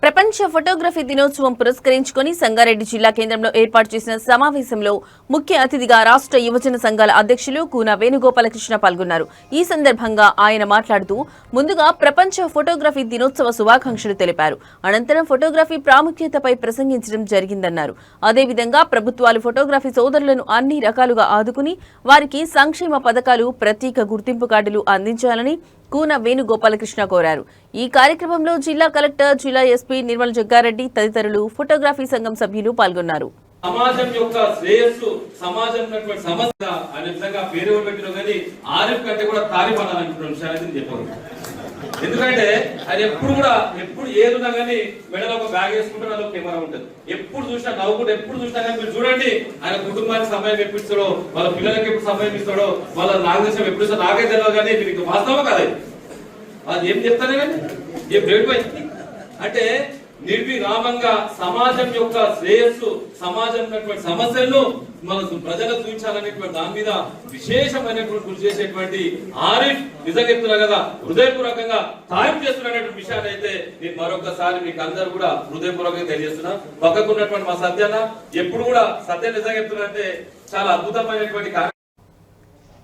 ప్రపంచ ఫోటోగ్రఫీ దినోత్సవం పురస్కరించుకుని సంగారెడ్డి జిల్లా కేంద్రంలో ఏర్పాటు చేసిన సమావేశంలో ముఖ్య అతిథిగా రాష్ట్ర యువజన సంఘాల అధ్యక్షులు కూన వేణుగోపాలకృష్ణ పాల్గొన్నారు. ఈ సందర్భంగా ఆయన మాట్లాడుతూ ముందుగా ప్రపంచ ఫోటోగ్రఫీ దినోత్సవ శుభాకాంక్షలు తెలిపారు. అనంతరం ఫోటోగ్రఫీ ప్రాముఖ్యతపై ప్రసంగించడం జరిగిందన్నారు. అదేవిధంగా ప్రభుత్వాలు ఫోటోగ్రఫీ సోదరులను అన్ని రకాలుగా ఆదుకుని వారికి సంక్షేమ పథకాలు, ప్రత్యేక గుర్తింపు కార్డులు అందించాలని కూన వేణుగోపాలకృష్ణ కోరారు. ఈ కార్యక్రమంలో జిల్లా కలెక్టర్, జిల్లా ఎస్పీ నిర్మల్ జగ్గారెడ్డి తదితరులు ఫోటోగ్రఫీ సంఘం సభ్యులు పాల్గొన్నారు. సమాజం యొక్క శ్రేయస్సు, సమాజం సమస్య అనే విధంగా పేరు పెట్టిన కానీ ఆరిఫ్ కంటే కూడా తారీఫ్ అనాలనుకుంటున్న విషయాన్ని చెప్పారు. ఎందుకంటే ఆయన ఎప్పుడు ఏదున్నా కానీ మెడలో ఒక బ్యాగ్ వేసుకుంటే అదొక కెమెరా ఉంటుంది. ఎప్పుడు చూసినా నవ్వుకుంటే, ఎప్పుడు చూసినా కానీ మీరు చూడండి ఆయన కుటుంబానికి సమయం ఎప్పుడు ఇస్తాడో, వాళ్ళ పిల్లలకి ఎప్పుడు సమయం ఇస్తాడో, వాళ్ళ నాగదేశం ఎప్పుడు ఇస్తాడో నాకే తెలియదు. కానీ మీకు వాస్తవం కదా అది ఏం చెప్తానే కానీ ఏం రేటుపోయింది అంటే నిర్విరామంగా సమాజం యొక్క శ్రేయస్సు, సమాజం సమస్యలను మన ప్రజలకు చూపించాలనేటువంటి దాని మీద విశేషమైనటువంటి కృషి చేసేటువంటి ఆరిఫ్ నిజంగా చెప్తున్నా కదా, హృదయపూర్వకంగా తారీఫ్ చేస్తున్నటువంటి విషయాన్ని అయితే నేను మరొకసారి మీకు అందరూ కూడా హృదయపూర్వకంగా తెలియజేస్తున్నా. పక్కకున్నటువంటి మా సత్యన్న ఎప్పుడు కూడా సత్య నిజంగా చెప్తున్నా అంటే చాలా అద్భుతమైనటువంటి